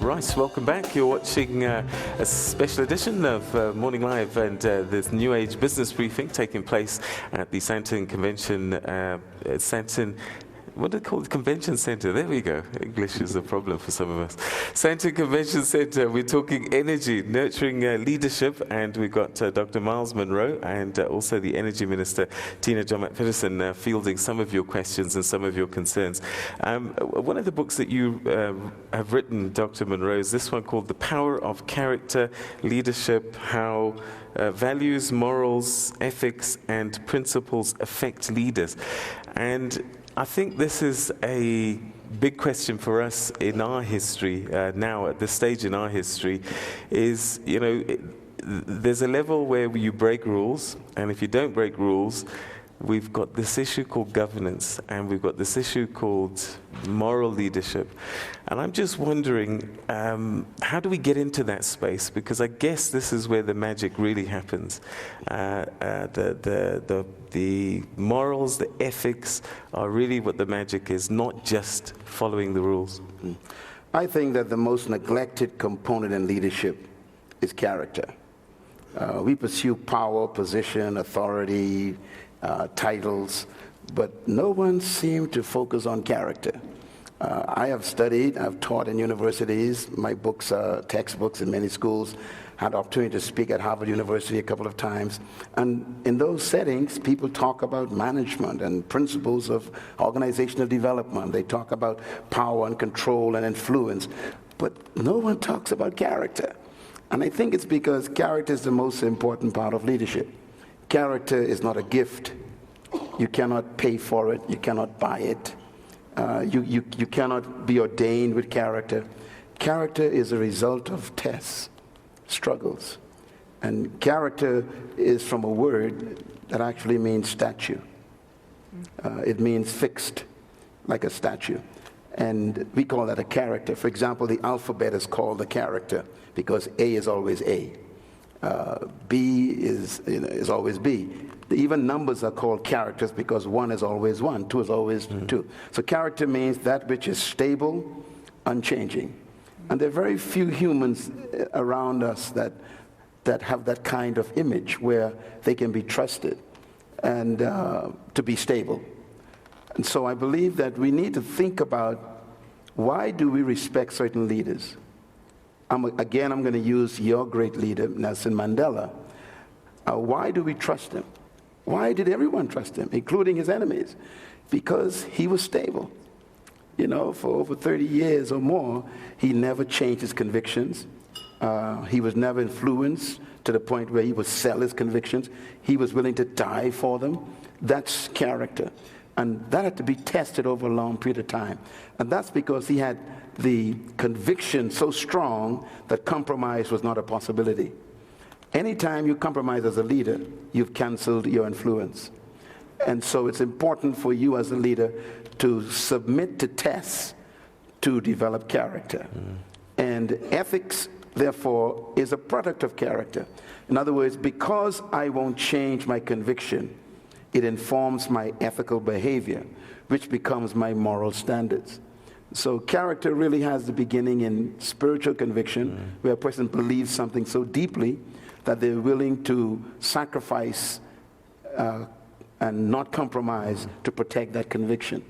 Right, welcome back. You're watching a special edition of Morning Live and this New Age Business Briefing taking place at the Sandton Convention, Sandton, what do they call it? Convention Center. There we go. English is a problem for some of us. Sandton Convention Center. We're talking energy, nurturing leadership, and we've got Dr. Myles Munroe and also the Energy Minister, Tina Joemat-Pettersson, fielding some of your questions and some of your concerns. One of the books that you have written, Dr. Munroe, is this one called The Power of Character, Leadership, How Values, Morals, Ethics, and Principles Affect Leaders. And I think this is a big question for us in our history now, at this stage in our history, is, you know, there's a level where you break rules, and if you don't break rules, we've got this issue called governance, and we've got this issue called moral leadership. And I'm just wondering, how do we get into that space? Because I guess this is where the magic really happens. The morals, the ethics are really what the magic is, not just following the rules. I think that the most neglected component in leadership is character. We pursue power, position, authority, titles, but no one seemed to focus on character. I have studied, I've taught in universities, my books are textbooks in many schools, had the opportunity to speak at Harvard University a couple of times, and in those settings, people talk about management and principles of organizational development. They talk about power and control and influence, but no one talks about character. And I think it's because character is the most important part of leadership. Character is not a gift. You cannot pay for it. You cannot buy it. You cannot be ordained with character. Character is a result of tests, struggles. And character is from a word that actually means statue. It means fixed, like a statue. And we call that a character. For example, the alphabet is called a character because A is always A. B is always B. Even numbers are called characters because 1 is always 1, 2 is always 2. So character means that which is stable, unchanging. And there are very few humans around us that have that kind of image where they can be trusted and to be stable. And so I believe that we need to think about, why do we respect certain leaders? I'm going to use your great leader, Nelson Mandela. Why do we trust him? Why did everyone trust him, including his enemies? Because he was stable. You know, for over 30 years or more, he never changed his convictions. He was never influenced to the point where he would sell his convictions. He was willing to die for them. That's character. And that had to be tested over a long period of time. And that's because he had the conviction so strong that compromise was not a possibility. Anytime you compromise as a leader, you've canceled your influence. And so it's important for you as a leader to submit to tests to develop character. And ethics, therefore, is a product of character. In other words, because I won't change my conviction, it informs my ethical behavior, which becomes my moral standards. So character really has the beginning in spiritual conviction, where a person believes something so deeply that they're willing to sacrifice and not compromise to protect that conviction.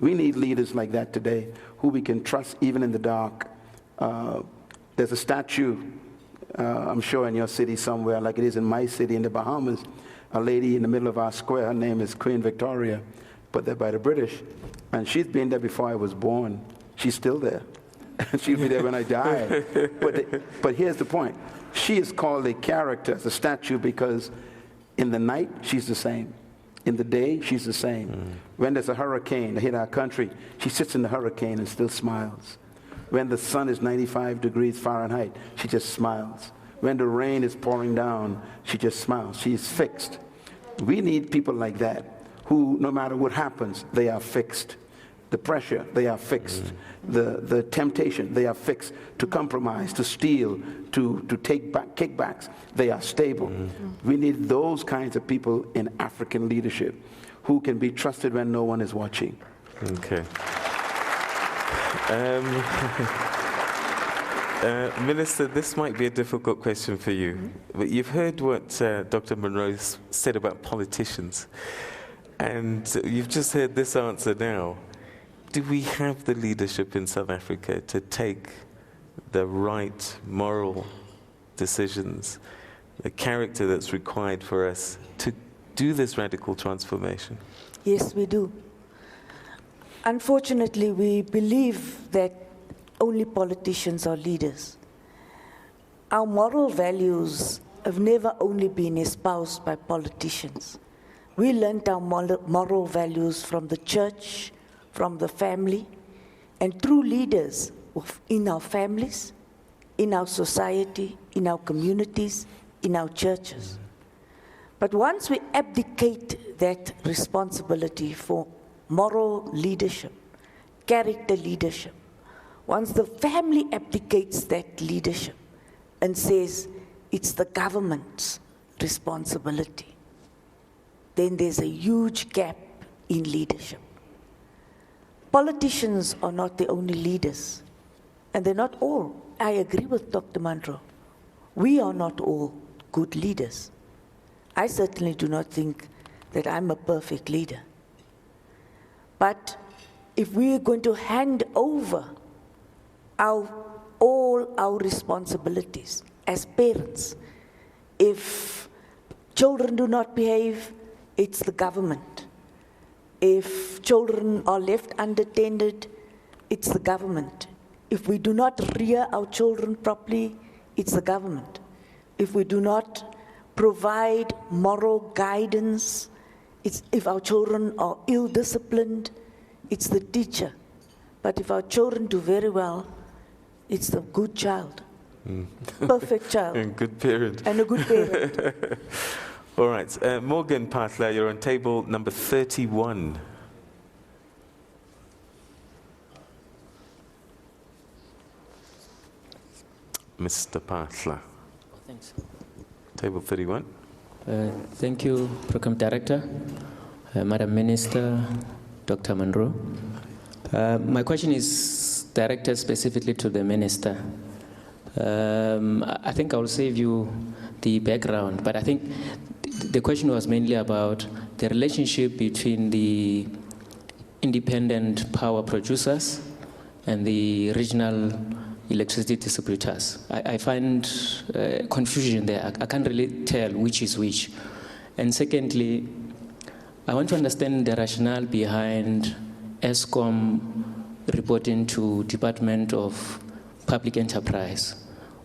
We need leaders like that today, who we can trust even in the dark. There's a statue, I'm sure in your city somewhere, like it is in my city in the Bahamas, a lady in the middle of our square. Her name is Queen Victoria, put there by the British. And she's been there before I was born. She's still there. She'll be there when I die. But here's the point. She is called a character, as a statue, because in the night, she's the same. In the day, she's the same. When there's a hurricane that hit our country, she sits in the hurricane and still smiles. When the sun is 95 degrees Fahrenheit, she just smiles. When the rain is pouring down, she just smiles. She is fixed. We need people like that, who, no matter what happens, they are fixed. The pressure, they are fixed. The temptation, they are fixed. To compromise, to steal, to take back kickbacks, they are stable. We need those kinds of people in African leadership who can be trusted when no one is watching. Okay. Minister, this might be a difficult question for you, but you've heard what Dr. Munroe said about politicians, and you've just heard this answer now. Do we have the leadership in South Africa to take the right moral decisions, the character that's required for us to do this radical transformation? Yes, we do. Unfortunately, we believe that only politicians are leaders. Our moral values have never only been espoused by politicians. We learned our moral values from the church, from the family, and through leaders in our families, in our society, in our communities, in our churches. But once we abdicate that responsibility for moral leadership, character leadership, once the family abdicates that leadership and says it's the government's responsibility, then there's a huge gap in leadership. Politicians are not the only leaders, and they're not all. I agree with Dr. Munroe. We are not all good leaders. I certainly do not think that I'm a perfect leader. But if we're going to hand over all our responsibilities as parents, if children do not behave, it's the government. If children are left unattended, it's the government. If we do not rear our children properly, it's the government. If we do not provide moral guidance, if our children are ill-disciplined, it's the teacher. But if our children do very well, it's the good child. Perfect child. And good parent. And a good parent. All right. Morgan Patla, you're on table number 31. Mr. Patla. Thanks. Table 31. Thank you, Program Director, Madam Minister, Dr. Munroe. My question is directed specifically to the Minister. I think I will save you the background, but I think the question was mainly about the relationship between the independent power producers and the regional electricity distributors. I find confusion there. I can't really tell which is which. And secondly, I want to understand the rationale behind ESCOM reporting to Department of Public Enterprise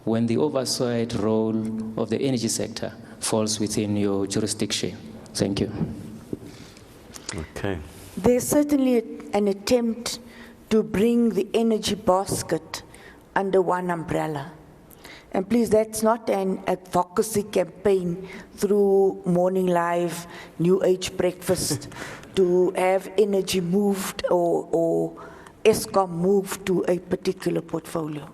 when the oversight role of the energy sector falls within your jurisdiction. Thank you. Okay. There's certainly an attempt to bring the energy basket under one umbrella. And please, that's not an advocacy campaign through Morning Live, New Age Breakfast, to have energy moved or ESCOM moved to a particular portfolio.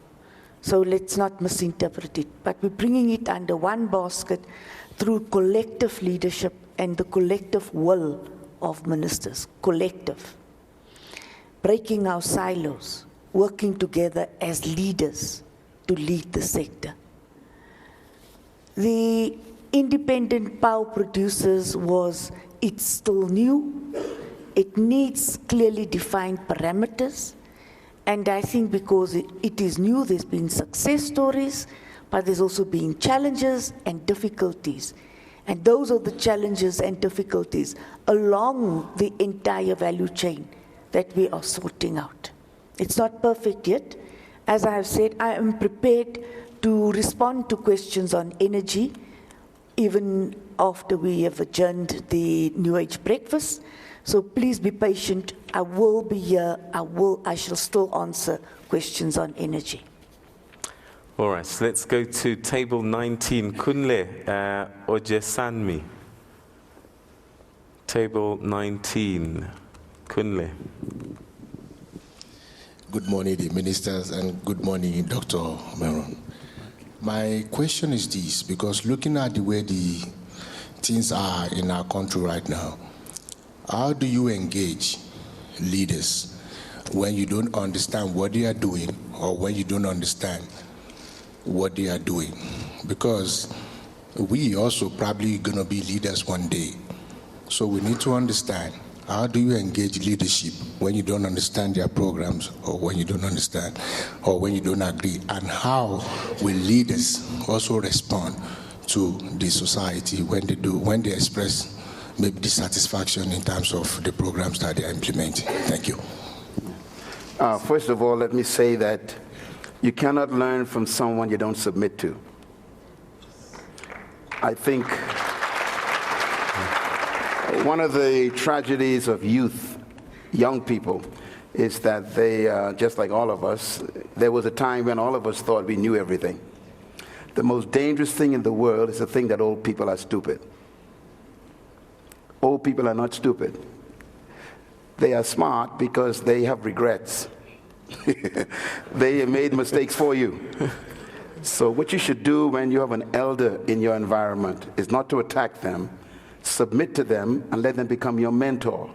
So let's not misinterpret it. But we're bringing it under one basket through collective leadership and the collective will of ministers, collective. Breaking our silos, working together as leaders to lead the sector. The independent power producers it's still new. It needs clearly defined parameters. And I think because it is new, there's been success stories, but there's also been challenges and difficulties. And those are the challenges and difficulties along the entire value chain that we are sorting out. It's not perfect yet. As I have said, I am prepared to respond to questions on energy, even after we have adjourned the New Age Breakfast. So please be patient. I will be here. I shall still answer questions on energy. All right, so let's go to table 19. Kunle Ojesanmi. Table 19. Kunle. Good morning, the ministers, and good morning, Dr. Munroe. My question is this, because looking at the way the things are in our country right now, how do you engage leaders when you don't understand what they are doing or when you don't understand what they are doing, because we also probably going to be leaders one day. So we need to understand, how do you engage leadership when you don't understand their programs, or when you don't understand, or when you don't agree? And how will leaders also respond to the society when they express maybe dissatisfaction in terms of the programs that they are implementing? Thank you. First of all, let me say that you cannot learn from someone you don't submit to. I think one of the tragedies of youth, young people, is that they, just like all of us, there was a time when all of us thought we knew everything. The most dangerous thing in the world is to think that old people are stupid. Old people are not stupid. They are smart because they have regrets. They made mistakes for you. So what you should do when you have an elder in your environment is not to attack them, submit to them, and let them become your mentor.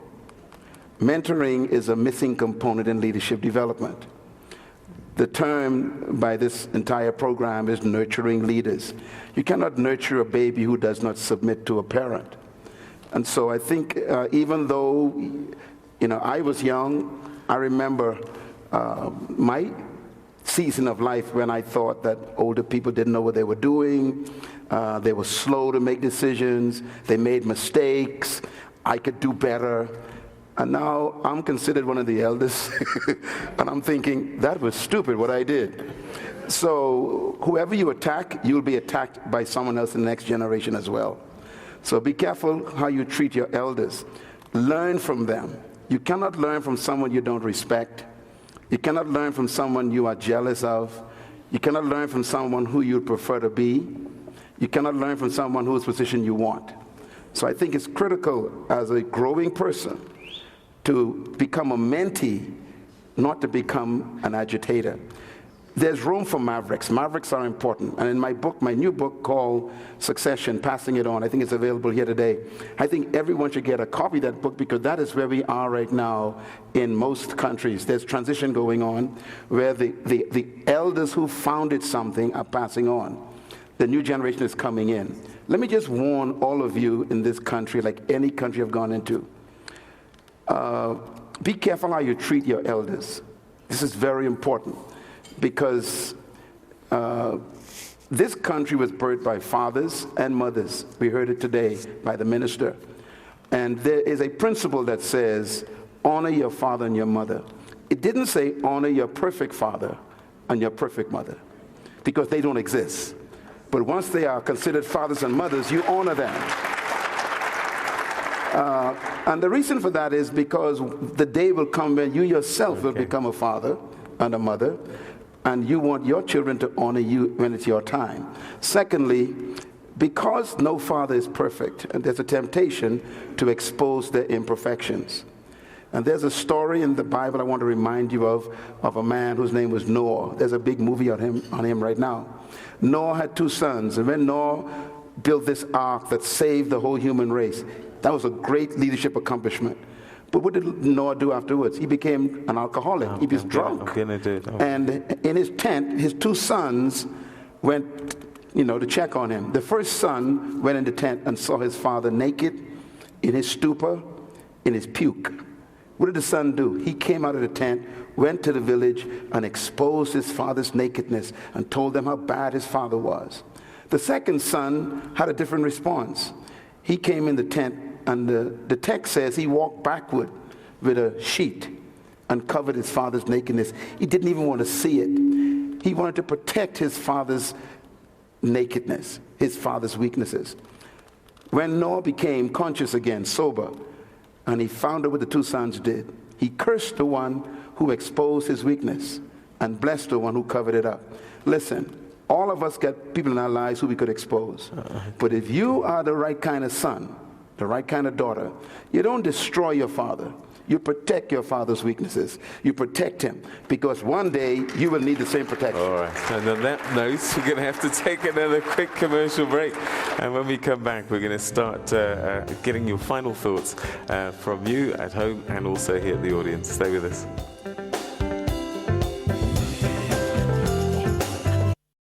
Mentoring is a missing component in leadership development. The term by this entire program is nurturing leaders. You cannot nurture a baby who does not submit to a parent. And so I think even though, I was young, I remember my season of life when I thought that older people didn't know what they were doing. They were slow to make decisions. They made mistakes. I could do better. And now I'm considered one of the elders. And I'm thinking, that was stupid what I did. So whoever you attack, you'll be attacked by someone else in the next generation as well. So be careful how you treat your elders. Learn from them. You cannot learn from someone you don't respect. You cannot learn from someone you are jealous of. You cannot learn from someone who you prefer to be. You cannot learn from someone whose position you want. So I think it's critical as a growing person to become a mentee, not to become an agitator. There's room for mavericks. Mavericks are important. And in my book, my new book called Succession, Passing It On, I think it's available here today. I think everyone should get a copy of that book because that is where we are right now in most countries. There's transition going on where the elders who founded something are passing on. The new generation is coming in. Let me just warn all of you in this country, like any country I've gone into, be careful how you treat your elders. This is very important. Because this country was birthed by fathers and mothers. We heard it today by the minister. And there is a principle that says, honor your father and your mother. It didn't say honor your perfect father and your perfect mother, because they don't exist. But once they are considered fathers and mothers, you honor them. And the reason for that is because the day will come when you yourself will become a father and a mother, and you want your children to honor you when it's your time. Secondly, because no father is perfect, and there's a temptation to expose their imperfections. And there's a story in the Bible I want to remind you of a man whose name was Noah. There's a big movie on him right now. Noah had 2 sons, and when Noah built this ark that saved the whole human race, that was a great leadership accomplishment. But what did Noah do afterwards? He became an alcoholic. He was drunk. And in his tent, his 2 sons went, to check on him. The first son went in the tent and saw his father naked, in his stupor, in his puke. What did the son do? He came out of the tent, went to the village, and exposed his father's nakedness and told them how bad his father was. The second son had a different response. He came in the tent, and the text says he walked backward with a sheet and covered his father's nakedness. He didn't even want to see it. He wanted to protect his father's nakedness, his father's weaknesses. When Noah became conscious again, sober, and he found out what the 2 sons did, he cursed the one who exposed his weakness and blessed the one who covered it up. Listen, all of us get people in our lives who we could expose. But if you are the right kind of son, the right kind of daughter, you don't destroy your father. You protect your father's weaknesses. You protect him, because one day you will need the same protection. All right. And on that note, we're going to have to take another quick commercial break. And when we come back, we're going to start getting your final thoughts from you at home and also here at the audience. Stay with us.